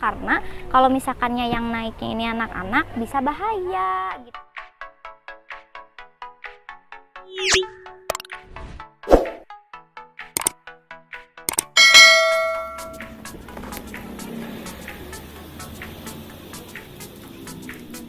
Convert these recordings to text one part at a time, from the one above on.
karena kalau misalkannya yang naiknya ini anak-anak bisa bahaya gitu.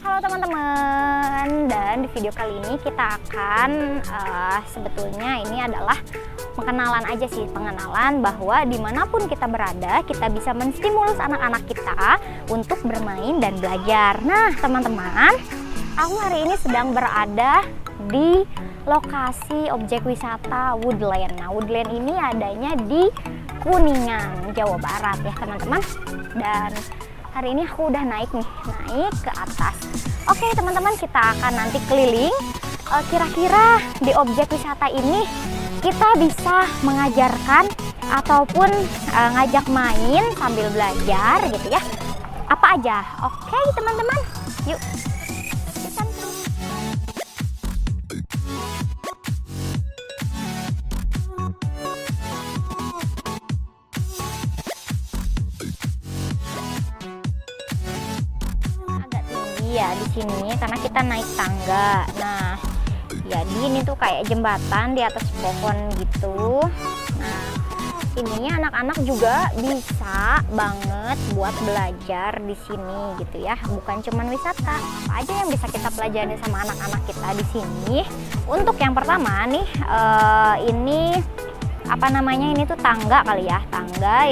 Halo teman-teman, dan di video kali ini kita akan sebetulnya ini adalah pengenalan aja sih, pengenalan bahwa dimanapun kita berada kita bisa menstimulus anak-anak kita untuk bermain dan belajar. Nah teman-teman, aku hari ini sedang berada di lokasi objek wisata Woodland. Nah Woodland ini adanya di Kuningan, Jawa Barat ya teman-teman. Dan hari ini aku udah naik ke atas. Oke teman-teman, kita akan nanti keliling. Kira-kira di objek wisata ini kita bisa mengajarkan ataupun ngajak main sambil belajar gitu ya. Apa aja? Oke teman-teman, yuk. Ya di sini karena kita naik tangga. Nah, jadi ini tuh kayak jembatan di atas pohon gitu. Nah, ini anak-anak juga bisa banget buat belajar di sini gitu ya. Bukan cuman wisata, apa aja yang bisa kita pelajari sama anak-anak kita di sini. Untuk yang pertama nih, ini apa namanya, ini tuh tangga kali ya, tangga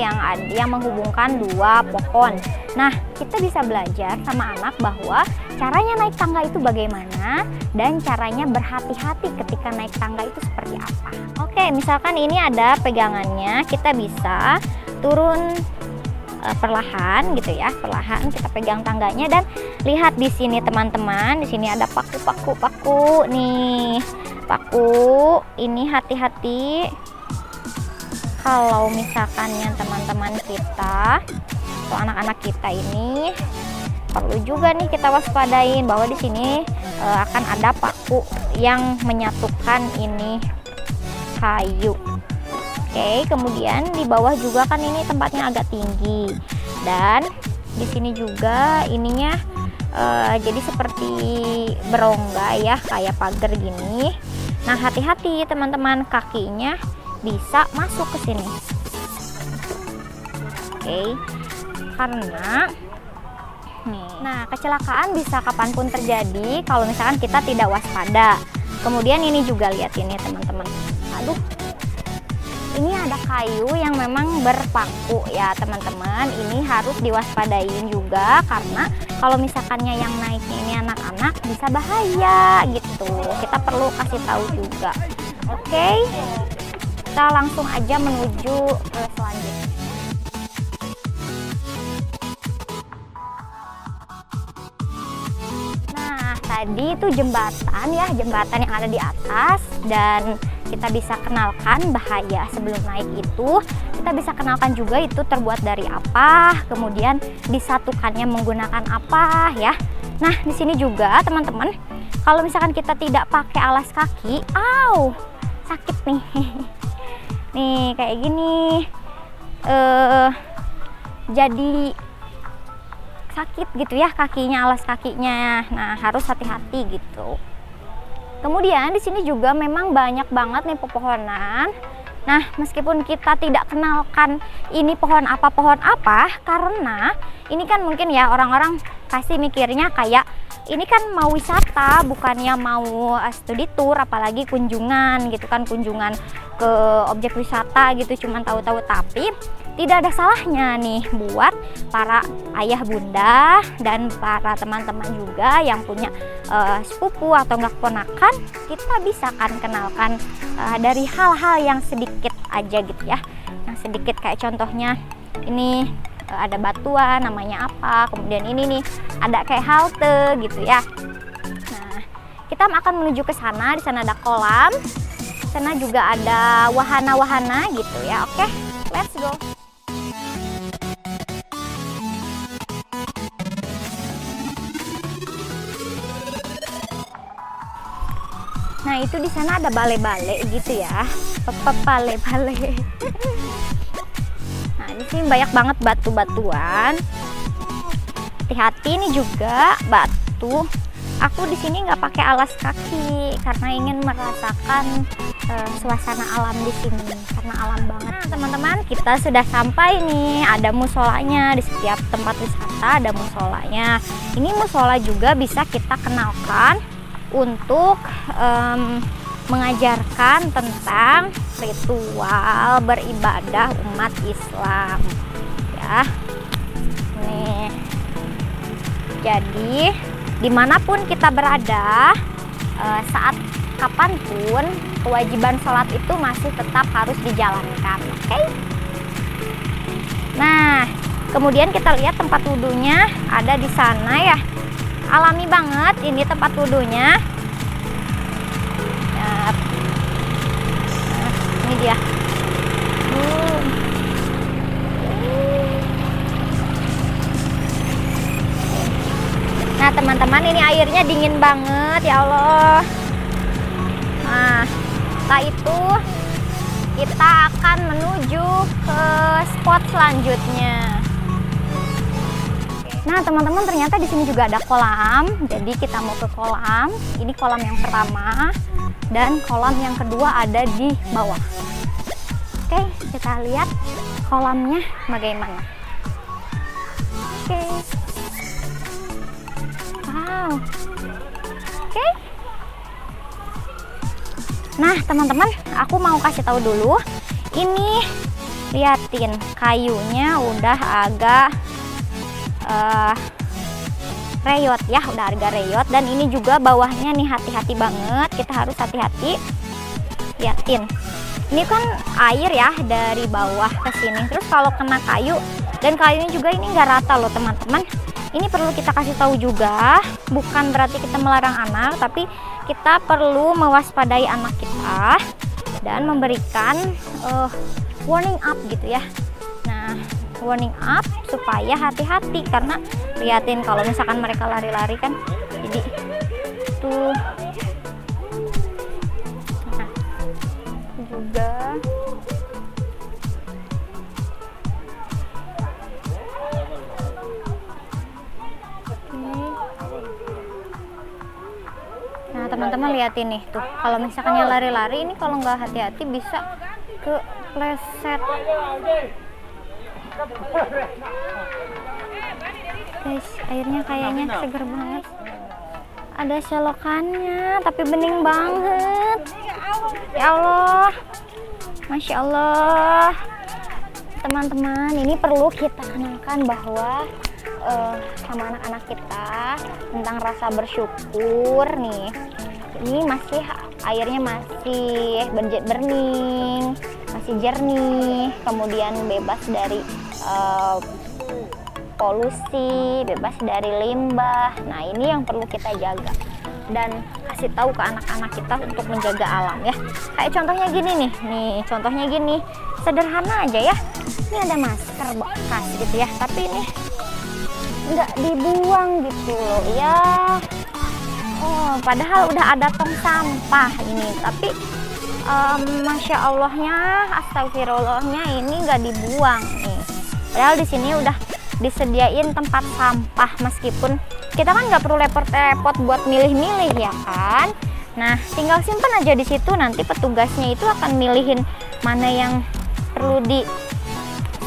yang menghubungkan dua pohon. Nah kita bisa belajar sama anak bahwa caranya naik tangga itu bagaimana dan caranya berhati-hati ketika naik tangga itu seperti apa. Oke, misalkan ini ada pegangannya, kita bisa turun perlahan gitu ya, perlahan kita pegang tangganya. Dan lihat di sini teman-teman, di sini ada paku nih, paku ini. Hati-hati kalau misalkannya teman-teman kita atau anak-anak kita ini perlu juga nih kita waspadain bahwa di sini akan ada paku yang menyatukan ini kayu. Oke, kemudian di bawah juga kan ini tempatnya agak tinggi, dan di sini juga ininya jadi seperti berongga ya, kayak pagar gini. Nah hati-hati teman-teman, kakinya bisa masuk ke sini. Oke, karena nih, nah kecelakaan bisa kapanpun terjadi kalau misalkan kita tidak waspada. Kemudian ini juga lihat ini teman-teman, aduh, ini ada kayu yang memang berpaku ya teman-teman. Ini harus diwaspadain juga karena kalau misalkannya yang naiknya ini anak-anak bisa bahaya gitu. Kita perlu kasih tahu juga. Oke, kita langsung aja menuju ke selanjutnya. Nah tadi itu jembatan ya, jembatan yang ada di atas, dan kita bisa kenalkan bahaya sebelum naik itu. Kita bisa kenalkan juga itu terbuat dari apa, kemudian disatukannya menggunakan apa ya. Nah di sini juga teman-teman, kalau misalkan kita tidak pakai alas kaki, sakit nih. Nih kayak gini, jadi sakit gitu ya kakinya, alas kakinya. Nah harus hati-hati gitu. Kemudian di sini juga memang banyak banget nih pepohonan. Nah meskipun kita tidak kenalkan ini pohon apa, karena ini kan mungkin ya orang-orang pasti mikirnya kayak ini kan mau wisata, bukannya mau studi tour, apalagi kunjungan gitu kan, kunjungan ke objek wisata gitu, cuman tahu-tahu. Tapi tidak ada salahnya nih buat para ayah bunda dan para teman-teman juga yang punya sepupu atau enggak keponakan, kita bisa kan kenalkan dari hal-hal yang sedikit aja gitu ya, yang sedikit kayak contohnya ini ada batuan namanya apa, kemudian ini nih ada kayak halte gitu ya. Nah kita akan menuju ke sana, di sana ada kolam, di sana juga ada wahana-wahana gitu ya. Oke, let's go. Nah itu di sana ada bale-bale gitu ya, bale-bale. Nah di sini banyak banget batu-batuan. hati-hati ini juga batu. Aku di sini nggak pakai alas kaki karena ingin merasakan suasana alam di sini karena alam banget. Nah, teman-teman, kita sudah sampai nih. Ada musolanya di setiap tempat wisata, ada musolanya. Ini musola juga bisa kita kenalkan untuk mengajarkan tentang ritual beribadah umat Islam. Ya, nih. Jadi dimanapun kita berada, saat kapanpun kewajiban sholat itu masih tetap harus dijalankan. Oke? Nah, kemudian kita lihat tempat wudhunya ada di sana ya. Alami banget ini tempat wudhunya. Nah, ini dia. Nah, teman-teman, ini airnya dingin banget ya Allah. Nah, setelah itu kita akan menuju ke spot selanjutnya. Nah, teman-teman, ternyata di sini juga ada kolam. Jadi kita mau ke kolam. Ini kolam yang pertama dan kolam yang kedua ada di bawah. Oke, kita lihat kolamnya bagaimana. Oke. Wow. Oke. Nah, teman-teman, aku mau kasih tahu dulu. Ini liatin kayunya udah agak reyot ya, udah agak reyot. Dan ini juga bawahnya nih, hati-hati banget. Kita harus hati-hati. Liatin. Ini kan air ya dari bawah ke sini. Terus kalau kena kayu, dan kayunya juga ini nggak rata loh teman-teman. Ini perlu kita kasih tahu juga, bukan berarti kita melarang anak, tapi kita perlu mewaspadai anak kita dan memberikan warning up gitu ya. Nah, warning up supaya hati-hati, karena liatin kalau misalkan mereka lari-lari kan, jadi tuh. Nah, juga teman-teman liatin nih tuh, kalau misalkan yang lari-lari ini kalau nggak hati-hati bisa kepleset. Guys, airnya kayaknya seger banget. Ada selokannya tapi bening banget. Ya Allah, Masya Allah. Teman-teman, ini perlu kita kenalkan bahwa sama anak-anak kita tentang rasa bersyukur nih. Ini masih airnya masih bening, masih jernih, kemudian bebas dari polusi, bebas dari limbah. Nah, ini yang perlu kita jaga dan kasih tahu ke anak-anak kita untuk menjaga alam ya. Kayak contohnya gini nih, contohnya gini, sederhana aja ya. Ini ada masker bekas gitu ya, tapi ini nggak dibuang gitu loh ya. Oh, padahal udah ada tong sampah ini, tapi Masya Allahnya, astagfirullahnya ini nggak dibuang nih. Padahal di sini udah disediain tempat sampah, meskipun kita kan nggak perlu repot-repot buat milih-milih ya kan. Nah, tinggal simpan aja di situ, nanti petugasnya itu akan milihin mana yang perlu di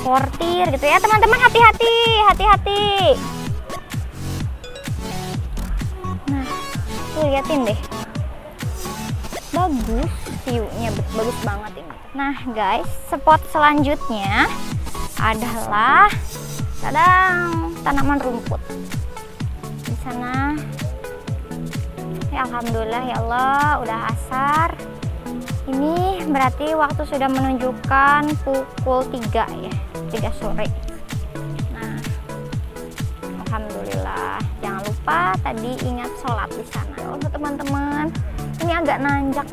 sortir gitu ya teman-teman. Hati-hati. Nah, tuh liatin deh, bagus view-nya, bagus banget ini. Nah guys, spot selanjutnya adalah tanaman rumput di sana. Ya alhamdulillah ya Allah, udah asar. Ini berarti waktu sudah menunjukkan pukul 3 ya, 3 sore. Nah, alhamdulillah. Jangan lupa tadi ingat sholat di sana. Oh teman-teman, ini agak nanjak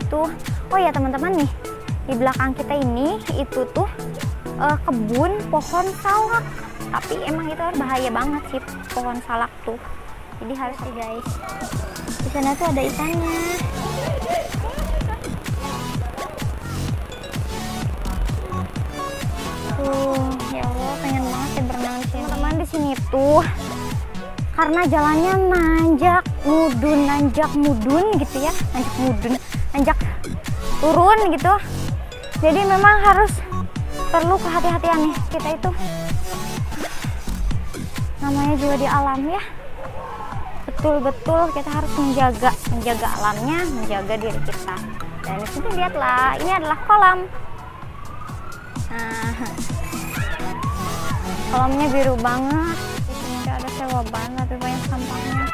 gitu. Oh ya teman-teman nih, di belakang kita ini itu tuh kebun pohon salak. Tapi emang itu bahaya banget sih pohon salak tuh. Jadi harus sih guys. Di sana tuh ada ikannya. Tuh, ya Allah, pengen banget sih berenang di sini. Teman-teman, di sini tuh karena jalannya nanjak mudun gitu ya, nanjak turun gitu. Jadi memang harus perlu kehati-hatian nih kita itu, namanya juga di alam ya. Betul-betul kita harus menjaga alamnya, menjaga diri kita. Dan di situ lihatlah, ini adalah kolam. Nah, kolamnya biru banget. Di sini ada sewa ban tapi banyak sampahnya.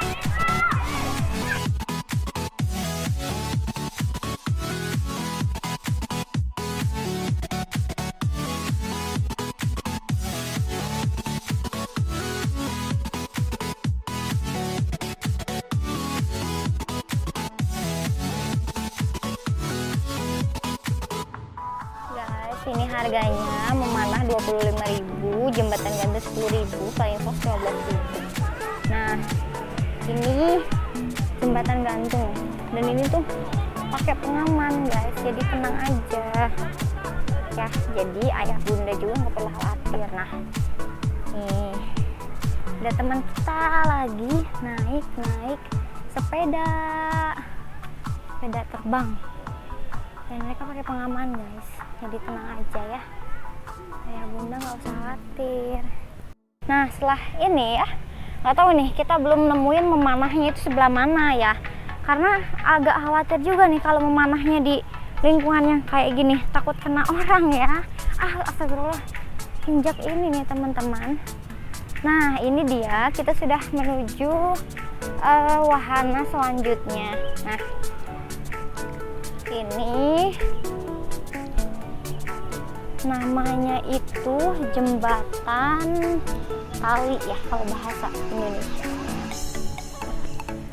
Ini harganya memanah 25.000, jembatan gantung 10.000, paling kos 15.000. Nah, ini jembatan gantung dan ini tuh pakai pengaman guys, jadi tenang aja ya. Jadi ayah bunda juga nggak perlu khawatir. Nah, nih ada teman kita lagi naik sepeda terbang dan mereka pakai pengaman guys. Jadi tenang aja ya, ayah bunda nggak usah khawatir. Nah setelah ini ya, nggak tahu nih, kita belum nemuin memanahnya itu sebelah mana ya, karena agak khawatir juga nih kalau memanahnya di lingkungan yang kayak gini, takut kena orang ya. Astagfirullah, injak ini nih teman-teman. Nah ini dia, kita sudah menuju wahana selanjutnya. Nah ini namanya itu jembatan tali ya kalau bahasa Indonesia.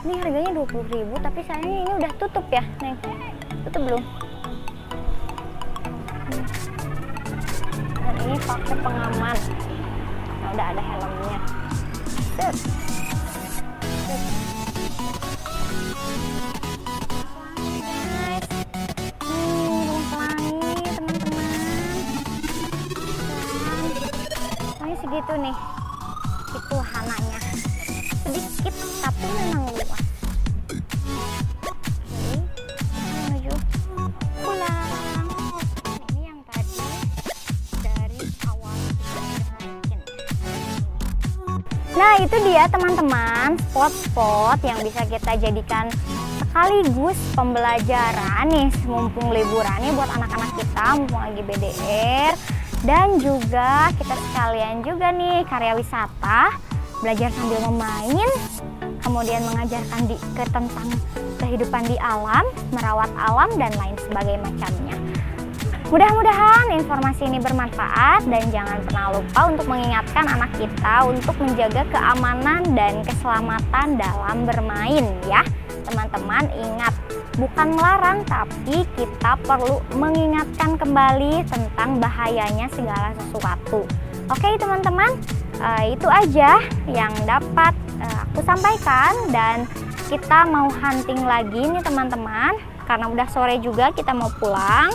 Ini harganya 20.000 tapi sayangnya ini udah tutup ya, Neng. Tutup belum? Dan ini pakai pengaman. Nah, udah ada helmnya. Set. Segitu nih, itu wahananya sedikit tapi memang luas. Oke, menuju pulang. Ini yang tadi dari awal kita bikin. Nah itu dia teman-teman, spot-spot yang bisa kita jadikan sekaligus pembelajaran nih mumpung liburan nih buat anak-anak kita, mumpung lagi BDR. Dan juga kita sekalian juga nih karya wisata, belajar sambil memain, kemudian mengajarkan tentang kehidupan di alam, merawat alam dan lain sebagainya macamnya. Mudah-mudahan informasi ini bermanfaat dan jangan pernah lupa untuk mengingatkan anak kita untuk menjaga keamanan dan keselamatan dalam bermain ya. Teman-teman ingat, bukan melarang, tapi kita perlu mengingatkan kembali tentang bahayanya segala sesuatu. Oke teman-teman, itu aja yang dapat aku sampaikan, dan kita mau hunting lagi nih teman-teman, karena udah sore juga kita mau pulang.